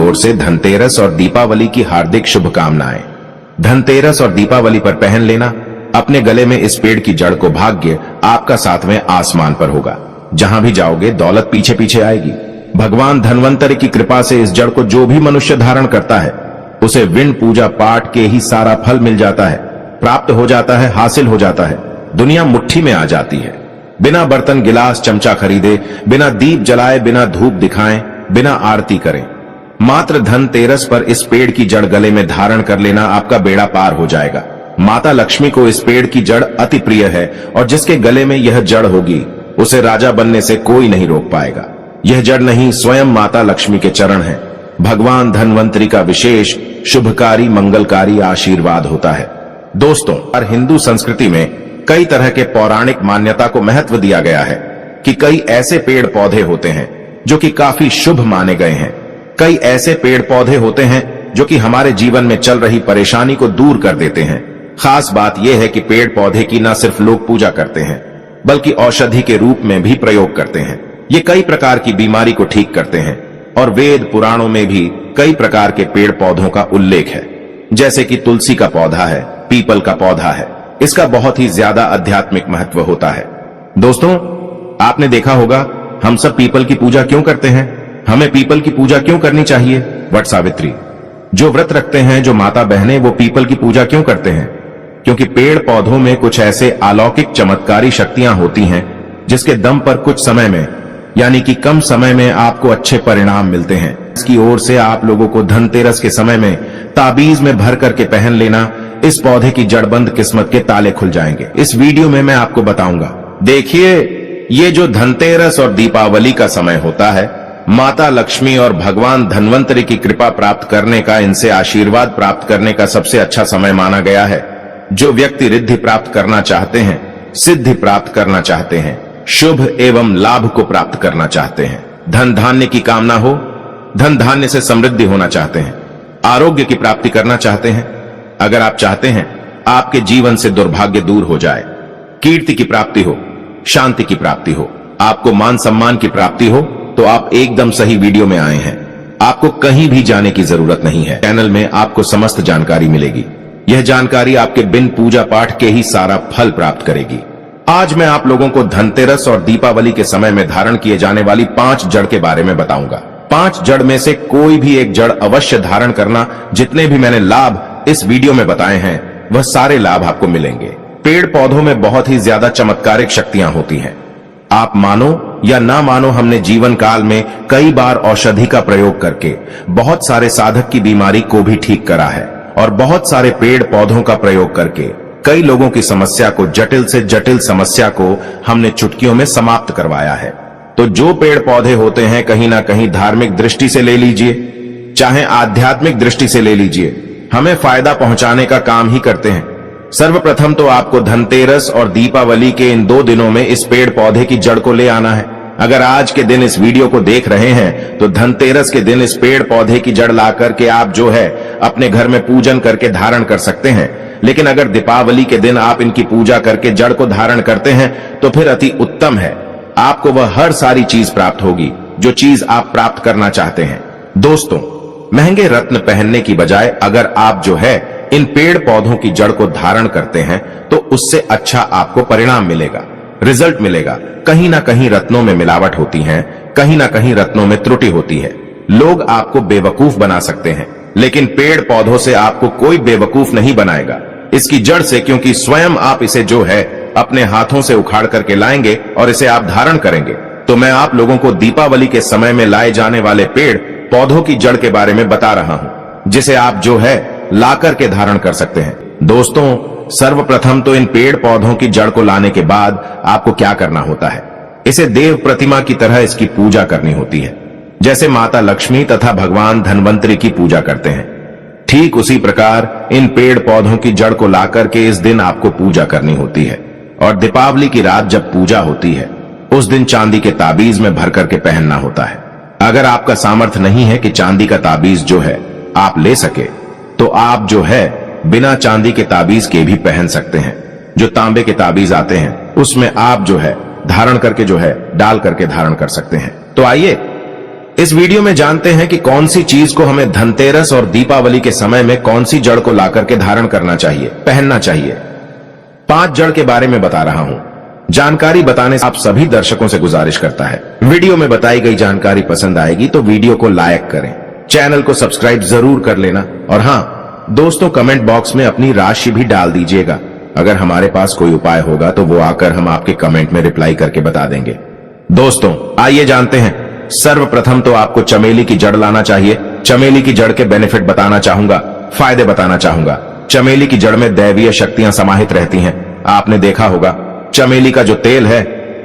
ओर से धनतेरस और दीपावली की हार्दिक शुभकामनाएं। धनतेरस और दीपावली पर पहन लेना अपने गले में इस पेड़ की जड़ को भाग्य आपका 7वें आसमान पर होगा। जहां भी जाओगे दौलत पीछे पीछे आएगी। भगवान धन्वंतरि की कृपा से इस जड़ को जो भी मनुष्य धारण करता है उसे विण पूजा पाठ के ही सारा फल मिल जाता है, प्राप्त हो जाता है, हासिल हो जाता है। दुनिया मुट्ठी में आ जाती है। बिना बर्तन गिलास चमचा खरीदे, बिना दीप जलाए, बिना धूप दिखाएं, बिना आरती करें, मात्र धनतेरस पर इस पेड़ की जड़ गले में धारण कर लेना आपका बेड़ा पार हो जाएगा। माता लक्ष्मी को इस पेड़ की जड़ अति प्रिय है और जिसके गले में यह जड़ होगी उसे राजा बनने से कोई नहीं रोक पाएगा। यह जड़ नहीं, स्वयं माता लक्ष्मी के चरण हैं। भगवान धन्वंतरि का विशेष शुभकारी मंगलकारी आशीर्वाद होता है। दोस्तों, और हिंदू संस्कृति में कई तरह के पौराणिक मान्यता को महत्व दिया गया है कि कई ऐसे पेड़ पौधे होते हैं जो कि काफी शुभ माने गए हैं। कई ऐसे पेड़ पौधे होते हैं जो कि हमारे जीवन में चल रही परेशानी को दूर कर देते हैं। खास बात यह है कि पेड़ पौधे की न सिर्फ लोग पूजा करते हैं बल्कि औषधि के रूप में भी प्रयोग करते हैं। ये कई प्रकार की बीमारी को ठीक करते हैं और वेद पुराणों में भी कई प्रकार के पेड़ पौधों का उल्लेख है। जैसे कि तुलसी का पौधा है, पीपल का पौधा है। इसका बहुत ही ज्यादा आध्यात्मिक महत्व होता है। दोस्तों, आपने देखा होगा हम सब पीपल की पूजा क्यों करते हैं? हमें पीपल की पूजा क्यों करनी चाहिए? वट सावित्री, जो व्रत रखते हैं, जो माता बहनें, वो पीपल की पूजा क्यों करते हैं? क्योंकि पेड़ पौधों में कुछ ऐसे अलौकिक चमत्कारी शक्तियां होती हैं जिसके दम पर कुछ समय में, यानी कि कम समय में आपको अच्छे परिणाम मिलते हैं। इसकी ओर से आप लोगों को धनतेरस के समय में ताबीज में भर करके पहन लेना, इस पौधे की जड़बंद किस्मत के ताले खुल जाएंगे। इस वीडियो में मैं आपको बताऊंगा। देखिए, ये जो धनतेरस और दीपावली का समय होता है, माता लक्ष्मी और भगवान धन्वंतरि की कृपा प्राप्त करने का, इनसे आशीर्वाद प्राप्त करने का सबसे अच्छा समय माना गया है। जो व्यक्ति रिद्धि प्राप्त करना चाहते हैं, सिद्धि प्राप्त करना चाहते हैं, शुभ एवं लाभ को प्राप्त करना चाहते हैं, धन धान्य की कामना हो, धन धान्य से समृद्धि होना चाहते हैं, आरोग्य की प्राप्ति करना चाहते हैं, अगर आप चाहते हैं आपके जीवन से दुर्भाग्य दूर हो जाए, कीर्ति की प्राप्ति हो, शांति की प्राप्ति हो, आपको मान सम्मान की प्राप्ति हो, तो आप एकदम सही वीडियो में आए हैं। आपको कहीं भी जाने की जरूरत नहीं है। चैनल में आपको समस्त जानकारी मिलेगी। यह जानकारी आपके बिन पूजा पाठ के ही सारा फल प्राप्त करेगी। आज मैं आप लोगों को धनतेरस और दीपावली के समय में धारण किए जाने वाली 5 जड़ के बारे में बताऊंगा। 5 जड़ में से कोई भी एक जड़ अवश्य धारण करना। जितने भी मैंने लाभ इस वीडियो में बताए हैं वह सारे लाभ आपको मिलेंगे। पेड़ पौधों में बहुत ही ज्यादा चमत्कारिक शक्तियां होती हैं। आप मानो या ना मानो, हमने जीवन काल में कई बार औषधि का प्रयोग करके बहुत सारे साधक की बीमारी को भी ठीक करा है और बहुत सारे पेड़ पौधों का प्रयोग करके कई लोगों की समस्या को, जटिल से जटिल समस्या को हमने चुटकियों में समाप्त करवाया है। तो जो पेड़ पौधे होते हैं, कहीं ना कहीं धार्मिक दृष्टि से ले लीजिए, चाहे आध्यात्मिक दृष्टि से ले लीजिए, हमें फायदा पहुंचाने का काम ही करते हैं। सर्वप्रथम तो आपको धनतेरस और दीपावली के इन 2 दिनों में इस पेड़ पौधे की जड़ को ले आना है। अगर आज के दिन इस वीडियो को देख रहे हैं तो धनतेरस के दिन इस पेड़ पौधे की जड़ ला करके आप जो है अपने घर में पूजन करके धारण कर सकते हैं। लेकिन अगर दीपावली के दिन आप इनकी पूजा करके जड़ को धारण करते हैं तो फिर अति उत्तम है। आपको वह हर सारी चीज प्राप्त होगी जो चीज आप प्राप्त करना चाहते हैं। दोस्तों, महंगे रत्न पहनने की बजाय अगर आप जो है इन पेड़ पौधों की जड़ को धारण करते हैं तो उससे अच्छा आपको परिणाम मिलेगा, रिजल्ट मिलेगा। कहीं ना कहीं रत्नों में मिलावट होती है, कहीं ना कहीं रत्नों में त्रुटि होती है। लोग आपको बेवकूफ बना सकते हैं, लेकिन पेड़ पौधों से आपको कोई बेवकूफ नहीं बनाएगा। इसकी जड़ से, क्योंकि स्वयं आप इसे जो है अपने हाथों से उखाड़ करके लाएंगे और इसे आप धारण करेंगे। तो मैं आप लोगों को दीपावली के समय में लाए जाने वाले पेड़ पौधों की जड़ के बारे में बता रहा हूं, जिसे आप जो है ला करके धारण कर सकते हैं। दोस्तों, सर्वप्रथम तो इन पेड़ पौधों की जड़ को लाने के बाद आपको क्या करना होता है? इसे देव प्रतिमा की तरह इसकी पूजा करनी होती है। जैसे माता लक्ष्मी तथा भगवान धन्वंतरि की पूजा करते हैं, ठीक उसी प्रकार इन पेड़ पौधों की जड़ को ला करके इस दिन आपको पूजा करनी होती है। और दीपावली की रात जब पूजा होती है उस दिन चांदी के ताबीज में भर करके पहनना होता है। अगर आपका सामर्थ्य नहीं है कि चांदी का ताबीज जो है आप ले सके, तो आप जो है बिना चांदी के ताबीज के भी पहन सकते हैं। जो तांबे के ताबीज आते हैं उसमें आप जो है धारण करके जो है डाल करके धारण कर सकते हैं। तो आइए इस वीडियो में जानते हैं कि कौन सी चीज को हमें धनतेरस और दीपावली के समय में कौन सी जड़ को लाकर के धारण करना चाहिए, पहनना चाहिए। 5 जड़ के बारे में बता रहा हूं। जानकारी बताने से आप सभी दर्शकों से गुजारिश करता है, वीडियो में बताई गई जानकारी पसंद आएगी तो वीडियो को लाइक करें, चैनल को सब्सक्राइब जरूर कर लेना और हां दोस्तों, कमेंट बॉक्स में अपनी राशि भी डाल दीजिएगा। अगर हमारे पास कोई उपाय होगा तो वो आकर हम आपके कमेंट में रिप्लाई करके बता देंगे। दोस्तों आइए जानते हैं। सर्वप्रथम तो आपको चमेली की जड़ लाना चाहिए। चमेली की जड़ के बेनिफिट बताना चाहूंगा, फायदे बताना चाहूंगा। चमेली की जड़ में दैवीय शक्तियां समाहित रहती हैं। आपने देखा होगा चमेली का जो तेल है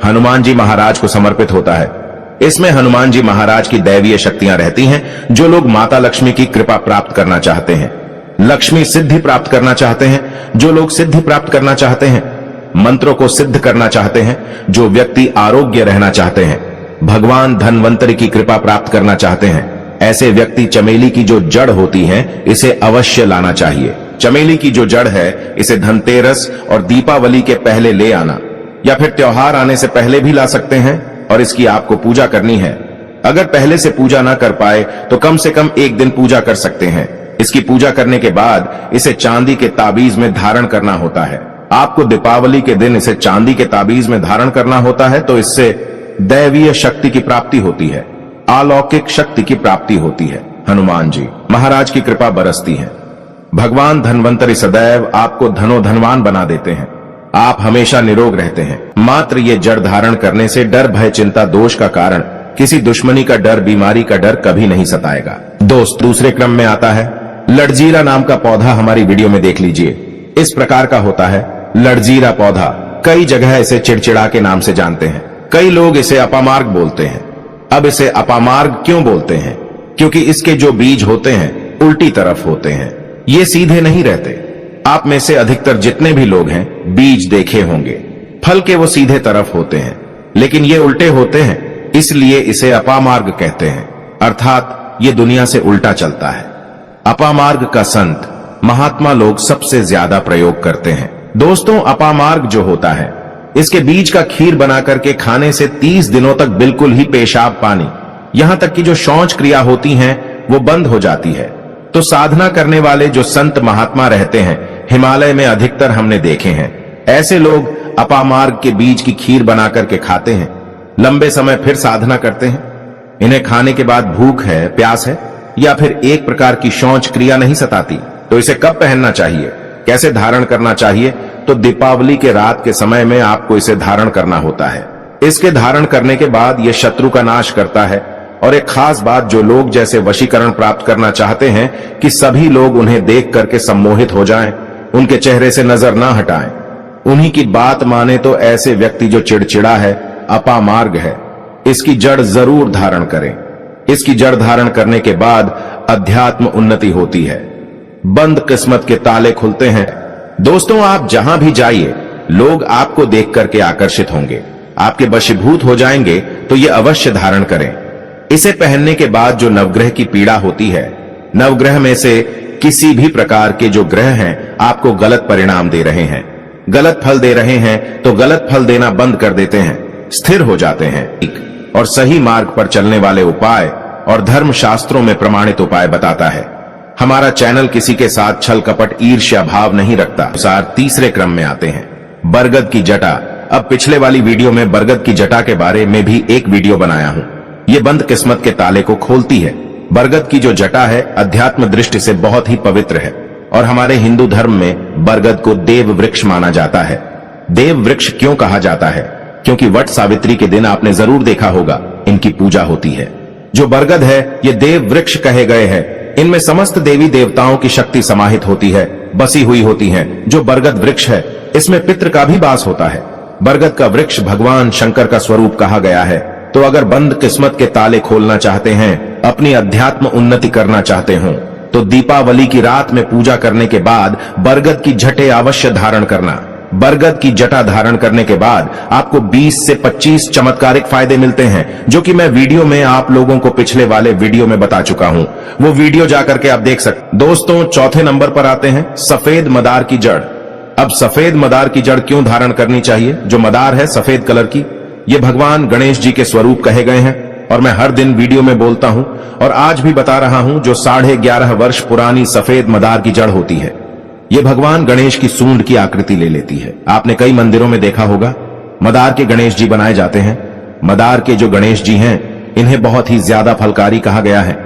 हनुमान जी महाराज को समर्पित होता है। इसमें हनुमान जी महाराज की दैवीय शक्तियां रहती हैं। जो लोग माता लक्ष्मी की कृपा प्राप्त करना चाहते हैं, लक्ष्मी सिद्धि प्राप्त करना चाहते हैं, जो लोग सिद्धि प्राप्त करना चाहते हैं, मंत्रों को सिद्ध करना चाहते हैं, जो व्यक्ति आरोग्य रहना चाहते हैं, भगवान धनवंतरी की कृपा प्राप्त करना चाहते हैं, ऐसे व्यक्ति चमेली की जो जड़ होती है इसे अवश्य लाना चाहिए। चमेली की जो जड़ है इसे धनतेरस और दीपावली के पहले ले आना या फिर त्योहार आने से पहले भी ला सकते हैं और इसकी आपको पूजा करनी है। अगर पहले से पूजा ना कर पाए तो कम से कम एक दिन पूजा कर सकते हैं। इसकी पूजा करने के बाद इसे चांदी के ताबीज में धारण करना होता है। आपको दीपावली के दिन इसे चांदी के ताबीज में धारण करना होता है तो इससे दैवीय शक्ति की प्राप्ति होती है, अलौकिक शक्ति की प्राप्ति होती है। हनुमान जी महाराज की कृपा बरसती है। भगवान धनवंतरी सदैव आपको धनवान बना देते हैं। आप हमेशा निरोग रहते हैं। मात्र ये जड़ धारण करने से डर, भय, चिंता, दोष का कारण, किसी दुश्मनी का डर, बीमारी का डर कभी नहीं सताएगा। दोस्त दूसरे क्रम में आता है लड़जीरा नाम का पौधा। हमारी वीडियो में देख लीजिए। इस प्रकार का होता है लड़जीरा पौधा। कई जगह इसे चिड़चिड़ा के नाम से जानते हैं। कई लोग इसे अपामार्ग बोलते हैं। अब इसे अपामार्ग क्यों बोलते हैं? क्योंकि इसके जो बीज होते हैं उल्टी तरफ होते हैं, ये सीधे नहीं रहते। आप में से अधिकतर जितने भी लोग हैं बीज देखे होंगे, फल के वो सीधे तरफ होते हैं, लेकिन ये उल्टे होते हैं, इसलिए इसे अपामार्ग कहते हैं। अर्थात ये दुनिया से उल्टा चलता है। अपामार्ग का संत महात्मा लोग सबसे ज्यादा प्रयोग करते हैं। दोस्तों अपामार्ग जो होता है इसके बीज का खीर बना करके खाने से 30 दिनों तक बिल्कुल ही पेशाब पानी, यहां तक कि जो शौच क्रिया होती है वो बंद हो जाती है। तो साधना करने वाले जो संत महात्मा रहते हैं हिमालय में अधिकतर हमने देखे हैं, ऐसे लोग अपामार्ग के बीज की खीर बना करके खाते हैं, लंबे समय फिर साधना करते हैं। इन्हें खाने के बाद भूख है, प्यास है या फिर एक प्रकार की शौच क्रिया नहीं सताती। तो इसे कब पहनना चाहिए, कैसे धारण करना चाहिए? तो दीपावली के रात के समय में आपको इसे धारण करना होता है। इसके धारण करने के बाद यह शत्रु का नाश करता है। और एक खास बात, जो लोग जैसे वशीकरण प्राप्त करना चाहते हैं कि सभी लोग उन्हें देख करके सम्मोहित हो जाएं, उनके चेहरे से नजर ना हटाएं, उन्हीं की बात माने, तो ऐसे व्यक्ति जो चिड़चिड़ा है, अपामार्ग है, इसकी जड़ जरूर धारण करें। इसकी जड़ धारण करने के बाद अध्यात्म उन्नति होती है, बंद किस्मत के ताले खुलते हैं। दोस्तों आप जहां भी जाइए लोग आपको देख करके आकर्षित होंगे, आपके वशीभूत हो जाएंगे। तो ये अवश्य धारण करें। इसे पहनने के बाद जो नवग्रह की पीड़ा होती है, नवग्रह में से किसी भी प्रकार के जो ग्रह हैं आपको गलत परिणाम दे रहे हैं, गलत फल दे रहे हैं, तो गलत फल देना बंद कर देते हैं, स्थिर हो जाते हैं और सही मार्ग पर चलने वाले उपाय और धर्म शास्त्रों में प्रमाणित उपाय बताता है। हमारा चैनल किसी के साथ छल कपट, ईर्ष्या भाव नहीं रखता। अनुसार तीसरे क्रम में आते हैं बरगद की जटा। अब पिछले वाली वीडियो में बरगद की जटा के बारे में भी एक वीडियो बनाया हूं। ये बंद किस्मत के ताले को खोलती है। बरगद की जो जटा है अध्यात्म दृष्टि से बहुत ही पवित्र है और हमारे हिंदू धर्म में बरगद को देव वृक्ष माना जाता है। देव वृक्ष क्यों कहा जाता है? क्योंकि वट सावित्री के दिन आपने जरूर देखा होगा इनकी पूजा होती है। जो बरगद है ये देव वृक्ष कहे गए हैं। इनमें समस्त देवी देवताओं की शक्ति समाहित होती है, बसी हुई होती है। जो बरगद वृक्ष है इसमें पितृ का भी वास होता है। बरगद का वृक्ष भगवान शंकर का स्वरूप कहा गया है। तो अगर बंद किस्मत के ताले खोलना चाहते हैं, अपनी अध्यात्म उन्नति करना चाहते हो, तो दीपावली की रात में पूजा करने के बाद बरगद की जटे अवश्य धारण करना। बरगद की जटा धारण करने के बाद आपको 20 से 25 चमत्कारिक फायदे मिलते हैं, जो कि मैं वीडियो में आप लोगों को पिछले वाले वीडियो में बता चुका हूं। वो वीडियो जाकर के आप देख सकते। दोस्तों चौथे नंबर पर आते हैं सफेद मदार की जड़। अब सफेद मदार की जड़ क्यों धारण करनी चाहिए? जो मदार है सफेद कलर की, ये भगवान गणेश जी के स्वरूप कहे गए हैं और मैं हर दिन वीडियो में बोलता हूं और आज भी बता रहा हूं, जो 11.5 वर्ष पुरानी सफेद मदार की जड़ होती है, ये भगवान गणेश की सूंड की आकृति ले लेती है। आपने कई मंदिरों में देखा होगा, मदार के गणेश जी बनाए जाते हैं। मदार के जो गणेश जी हैं, इन्हें बहुत ही ज्यादा फलकारी कहा गया है।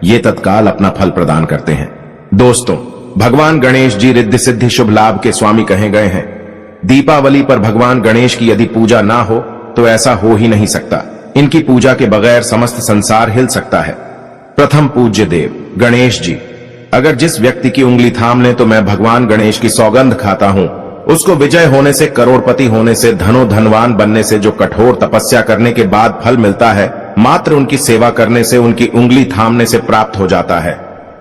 ये तत्काल अपना फल प्रदान करते हैं। दोस्तों, भगवान गणेश जी रिद्धि सिद्धि शुभ लाभ के स्वामी कहे गए हैं। दीपावली पर भगवान गणेश की यदि पूजा ना हो तो ऐसा हो ही नहीं सकता। इनकी पूजा के बगैर समस्त संसार हिल सकता है। प्रथम पूज्य देव गणेश जी। अगर जिस व्यक्ति की उंगली थाम ले तो मैं भगवान गणेश की सौगंध खाता हूं, उसको विजय होने से, करोड़पति होने से, धनवान बनने से जो कठोर तपस्या करने के बाद फल मिलता है, मात्र उनकी सेवा करने से, उनकी उंगली थामने से प्राप्त हो जाता है।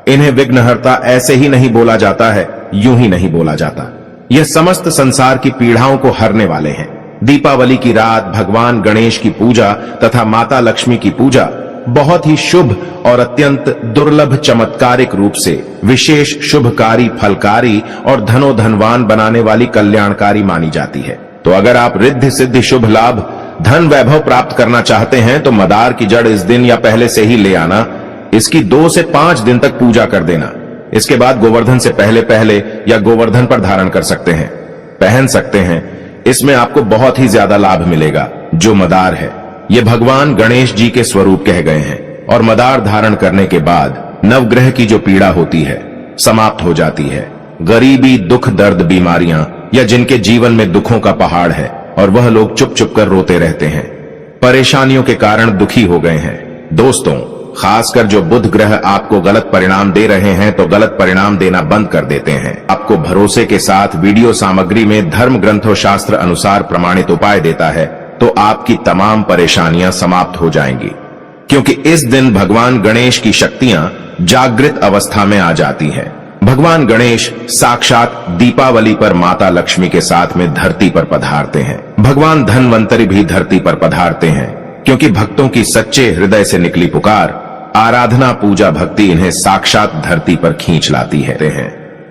इन्हें विघ्नहर्ता ऐसे ही नहीं बोला जाता है, यूं ही नहीं बोला जाता। यह समस्त संसार की पीड़ाओं को हरने वाले हैं। दीपावली की रात भगवान गणेश की पूजा तथा माता लक्ष्मी की पूजा बहुत ही शुभ और अत्यंत दुर्लभ चमत्कारिक रूप से विशेष शुभकारी, फलकारी और धनवान बनाने वाली कल्याणकारी मानी जाती है। तो अगर आप रिद्धि सिद्धि शुभ लाभ, धन वैभव प्राप्त करना चाहते हैं तो मदार की जड़ इस दिन या पहले से ही ले आना। इसकी 2 से 5 दिन तक पूजा कर देना। इसके बाद गोवर्धन से पहले या गोवर्धन पर धारण कर सकते हैं, पहन सकते हैं। इसमें आपको बहुत ही ज्यादा लाभ मिलेगा। जो मदार है, ये भगवान गणेश जी के स्वरूप कह गए हैं और मदार धारण करने के बाद नवग्रह की जो पीड़ा होती है समाप्त हो जाती है। गरीबी, दुख, दर्द, बीमारियां या जिनके जीवन में दुखों का पहाड़ है और वह लोग चुप चुप कर रोते रहते हैं, परेशानियों के कारण दुखी हो गए हैं। दोस्तों, खासकर जो बुध ग्रह आपको गलत परिणाम दे रहे हैं तो गलत परिणाम देना बंद कर देते हैं। आपको भरोसे के साथ वीडियो सामग्री में धर्म ग्रंथों शास्त्र अनुसार प्रमाणित उपाय देता है तो आपकी तमाम परेशानियां समाप्त हो जाएंगी, क्योंकि इस दिन भगवान गणेश की शक्तियां जागृत अवस्था में आ जाती हैं। भगवान गणेश साक्षात दीपावली पर माता लक्ष्मी के साथ में धरती पर पधारते हैं। भगवान धनवंतरी भी धरती पर पधारते हैं, क्योंकि भक्तों की सच्चे हृदय से निकली पुकार, आराधना, पूजा, भक्ति इन्हें साक्षात धरती पर खींच लाती है।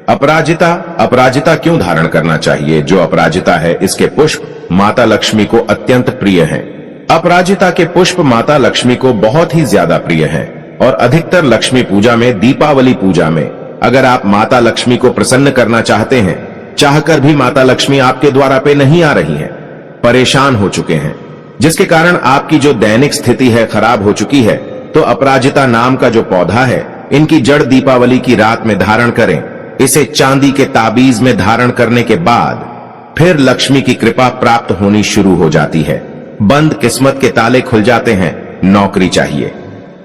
अपराजिता क्यों धारण करना चाहिए? जो अपराजिता है, इसके पुष्प माता लक्ष्मी को अत्यंत प्रिय हैं। अपराजिता के पुष्प माता लक्ष्मी को बहुत ही ज्यादा प्रिय हैं और अधिकतर लक्ष्मी पूजा में, दीपावली पूजा में, अगर आप माता लक्ष्मी को प्रसन्न करना चाहते हैं, चाहकर भी माता लक्ष्मी आपके द्वार पे नहीं आ रही हैं, परेशान हो चुके हैं, जिसके कारण आपकी जो दैनिक स्थिति है खराब हो चुकी है, तो अपराजिता नाम का जो पौधा है, इनकी जड़ दीपावली की रात में धारण करें। इसे चांदी के ताबीज में धारण करने के बाद फिर लक्ष्मी की कृपा प्राप्त होनी शुरू हो जाती है। बंद किस्मत के ताले खुल जाते हैं। नौकरी चाहिए,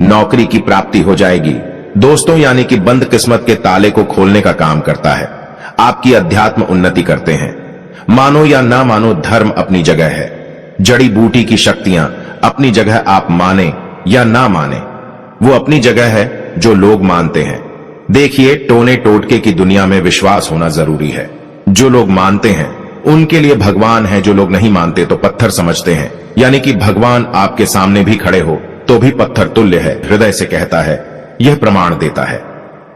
नौकरी की प्राप्ति हो जाएगी। दोस्तों, यानी कि बंद किस्मत के ताले को खोलने का काम करता है। आपकी अध्यात्म उन्नति करते हैं। मानो या ना मानो, धर्म अपनी जगह है, जड़ी बूटी की शक्तियां अपनी जगह, आप माने या ना माने वो अपनी जगह है जो लोग मानते हैं। देखिए, टोने टोटके की दुनिया में विश्वास होना जरूरी है। जो लोग मानते हैं उनके लिए भगवान है, जो लोग नहीं मानते तो पत्थर समझते हैं। यानी कि भगवान आपके सामने भी खड़े हो तो भी पत्थर तुल्य है। हृदय से कहता है, यह प्रमाण देता है।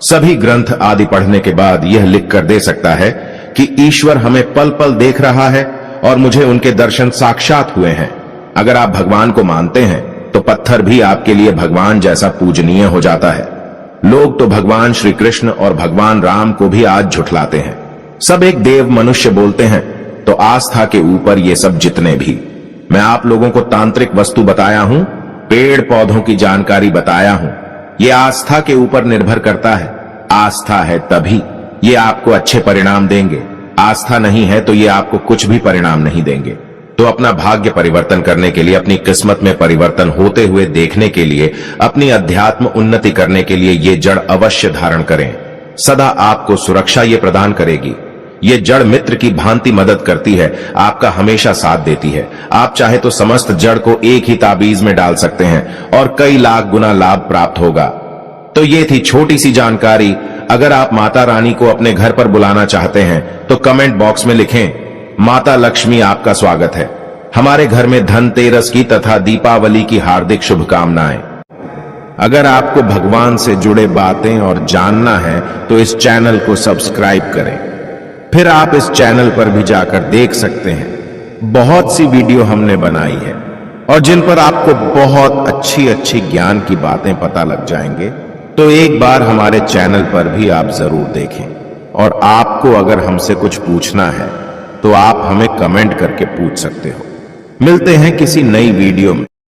सभी ग्रंथ आदि पढ़ने के बाद यह लिख कर दे सकता है कि ईश्वर हमें पल पल देख रहा है और मुझे उनके दर्शन साक्षात हुए हैं। अगर आप भगवान को मानते हैं तो पत्थर भी आपके लिए भगवान जैसा पूजनीय हो जाता है। लोग तो भगवान श्री कृष्ण और भगवान राम को भी आज झुठलाते हैं। सब एक देव मनुष्य बोलते हैं, तो आस्था के ऊपर ये सब जितने भी, मैं आप लोगों को तांत्रिक वस्तु बताया हूं, पेड़ पौधों की जानकारी बताया हूं, ये आस्था के ऊपर निर्भर करता है। आस्था है तभी ये आपको अच्छे परिणाम देंगे, आस्था नहीं है तो ये आपको कुछ भी परिणाम नहीं देंगे। तो अपना भाग्य परिवर्तन करने के लिए, अपनी किस्मत में परिवर्तन होते हुए देखने के लिए, अपनी अध्यात्म उन्नति करने के लिए ये जड़ अवश्य धारण करें। सदा आपको सुरक्षा ये प्रदान करेगी। ये जड़ मित्र की भांति मदद करती है, आपका हमेशा साथ देती है। आप चाहे तो समस्त जड़ को एक ही ताबीज में डाल सकते हैं और कई लाख गुना लाभ प्राप्त होगा। तो ये थी छोटी सी जानकारी। अगर आप माता रानी को अपने घर पर बुलाना चाहते हैं तो कमेंट बॉक्स में लिखें, माता लक्ष्मी आपका स्वागत है। हमारे घर में धनतेरस की तथा दीपावली की हार्दिक शुभकामनाएं। अगर आपको भगवान से जुड़े बातें और जानना है तो इस चैनल को सब्सक्राइब करें। फिर आप इस चैनल पर भी जाकर देख सकते हैं, बहुत सी वीडियो हमने बनाई है। और जिन पर आपको बहुत अच्छी अच्छी ज्ञान की बातें पता लग जाएंगे, तो एक बार हमारे चैनल पर भी आप जरूर देखें। और आपको अगर हमसे कुछ पूछना है तो आप हमें कमेंट करके पूछ सकते हो। मिलते हैं किसी नई वीडियो में।